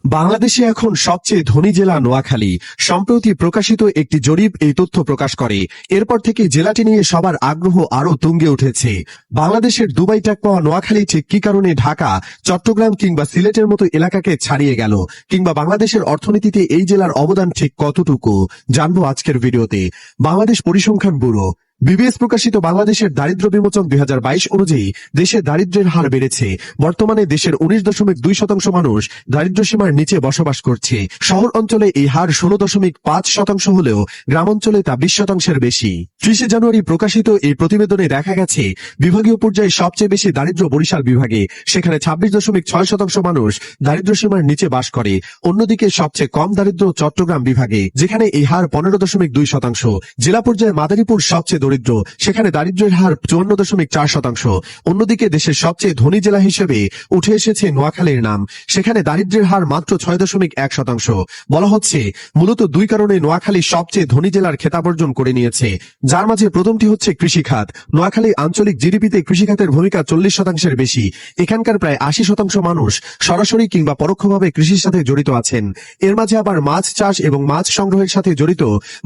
বাংলাদেশে এখন সবচেয়ে ধনী জেলা নোয়াখালী। সম্প্রতি প্রকাশিত একটি জরিপ এই তথ্য প্রকাশ করে। এরপর থেকে জেলাটি নিয়ে সবার আগ্রহ আরো তুঙ্গে উঠেছে। বাংলাদেশের দুবাই ট্যাগ পাওয়া নোয়াখালী ঠিক কি কারণে ঢাকা, চট্টগ্রাম কিংবা সিলেটের মতো এলাকাকে ছাড়িয়ে গেল, কিংবা বাংলাদেশের অর্থনীতিতে এই জেলার অবদান ঠিক কতটুকু, জানবো আজকের ভিডিওতে। বাংলাদেশ পরিসংখ্যান ব্যুরো বিবিএস প্রকাশিত বাংলাদেশের দারিদ্র্য বিমোচন 2022 অনুযায়ী দেশে দারিদ্র্যের হার বেড়েছে। বর্তমানে দেশের 19.2% মানুষ দারিদ্র্য সীমার নিচে বসবাস করছে। শহর অঞ্চলে এই হার 16.5% হলেও গ্রাম অঞ্চলে তা 20%-এর বেশি। 30 জানুয়ারি প্রকাশিত এই প্রতিবেদনে দেখা গেছে বিভাগীয় পর্যায়ে সবচেয়ে বেশি দারিদ্র্য বরিশাল বিভাগে, সেখানে 26.6% মানুষ দারিদ্র্য সীমার নিচে বাস করে। অন্যদিকে সবচেয়ে কম দারিদ্র্য চট্টগ্রাম বিভাগে, যেখানে এই হার 15.2%। জেলা পর্যায়ে মাদারীপুর সবচেয়ে দরিদ্র, সেখানে দারিদ্র্যের হার 54.4%। অন্যদিকে দেশের সবচেয়ে ধনী জেলা হিসেবে উঠে এসেছে নোয়াখালীর নাম, সেখানে দারিদ্র্যের হার মাত্র 6.1%। বলা হচ্ছে মূলত দুই কারণে নোয়াখালী সবচেয়ে ধনী জেলার খেতাব অর্জন করে নিয়েছে, যার মাঝে প্রথমটি হচ্ছে কৃষিখাত। নোয়াখালী আঞ্চলিক জিডিপিতে কৃষিখাতের ভূমিকা 40%-এর বেশি। এখানকার প্রায় 80% মানুষ সরাসরি কিংবা পরোক্ষভাবে কৃষির সাথে জড়িত আছেন। এর মাঝে আবার মাছ চাষ এবং মাছ সংগ্রহের সাথে জড়িত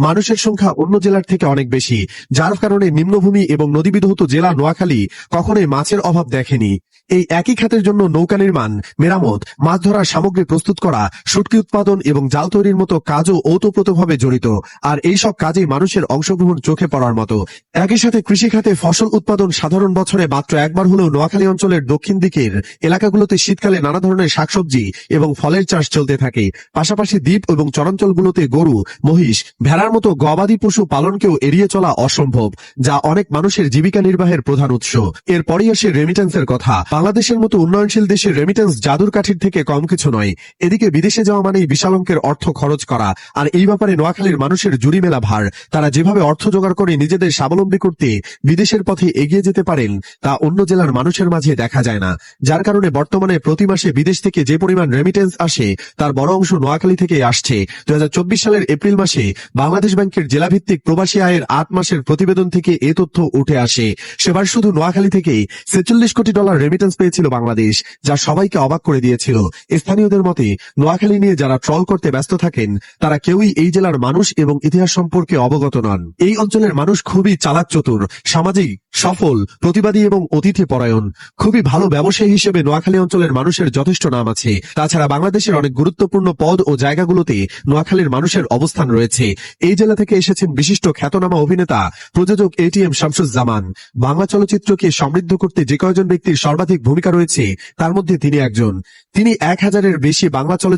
মানুষের সংখ্যা অন্য জেলার থেকে অনেক বেশি, যার কারণে নিম্নভূমি এবং নদীবিধৌত জেলা নোয়াখালী কখনোই মাছের অভাব দেখেনি। এই একই খাতের জন্য নৌকা নির্মাণ, মেরামত, মাছ ধরার সামগ্রী প্রস্তুত করা, শুটকি উৎপাদন এবং জাল তৈরির মতো কাজও ওতপ্রোতভাবে জড়িত। আর এইসব কাজে মানুষের অংশগ্রহণ চোখে পড়ার মতো। একই সাথে কৃষিখাতে ফসল উৎপাদন সাধারণ বছরে মাত্র একবার হলেও নোয়াখালী অঞ্চলের দক্ষিণ দিকের এলাকাগুলোতে শীতকালে নানা ধরনের শাকসবজি এবং ফলের চাষ চলতে থাকে। পাশাপাশি দ্বীপ এবং চরাঞ্চলগুলোতে গরু, মহিষ, ভেড়ার মতো গবাদি পশু পালনকেও এড়িয়ে চলা অসম্ভব, যা অনেক মানুষের জীবিকা নির্বাহের প্রধান উৎস। এরপরই আসে রেমিটেন্সের কথা। বাংলাদেশের মতো উন্নয়নশীল দেশের রেমিটেন্স জাদুর কাঠির থেকে কম কিছু নয়। এদিকে বিদেশে যাওয়া মানেই বিশাল অঙ্কের অর্থ খরচ করা, আর এই ব্যাপারে নোয়াখালীর মানুষের জুড়ি মেলা ভার। তারা যেভাবে অর্থ জোগাড় করে নিজেদের স্বাবলম্বী করতে বিদেশের পথে এগিয়ে যেতে পারেন, তা অন্য জেলার মানুষের মাঝে দেখা যায় না। যার কারণে বর্তমানে প্রতি মাসে বিদেশ থেকে যে পরিমাণ রেমিটেন্স আসে, তার বড় অংশ নোয়াখালী থেকে আসছে। 2024 সালের এপ্রিল মাসে বাংলাদেশ ব্যাংকের জেলাভিত্তিক প্রবাসী আয়ের 8 মাসের প্রতিবেদন থেকে এ তথ্য উঠে আসে। সেবার শুধু নোয়াখালী থেকেই $46 কোটি রেমিটেন্স পেয়েছিল বাংলাদেশ, যা সবাইকে অবাক করে দিয়েছিল। স্থানীয়দের মতে নোয়াখালী নিয়ে যারা ট্রল করতে ব্যস্ত থাকেন, তারা কেউই এই জেলার মানুষ এবং ইতিহাস সম্পর্কে অবগত নন। এই অঞ্চলের মানুষ খুবই চালাক চতুর, সামাজিক, সফল, প্রতিবাদী এবং অতিথি পরায়ণ। খুবই ভালো ব্যবসায়ী হিসেবে নোয়াখালী অঞ্চলের মানুষের যথেষ্ট নাম আছে। তাছাড়া বাংলাদেশের অনেক গুরুত্বপূর্ণ পদ ও জায়গাগুলোতে নোয়াখালীর মানুষের অবস্থান রয়েছে। এই জেলা থেকে এসেছেন বিশিষ্ট খ্যাতনামা অভিনেতা, প্রযোজক ATM শামসুজ্জামান। বাংলা চলচ্চিত্রকে সমৃদ্ধ করতে যে কয়জন ব্যক্তির সর্বাধিক ভূমিকা রয়েছে, তার মধ্যে তিনি একজন। তিনি 1000-এর বেশি বাংলা চলচ্চিত্র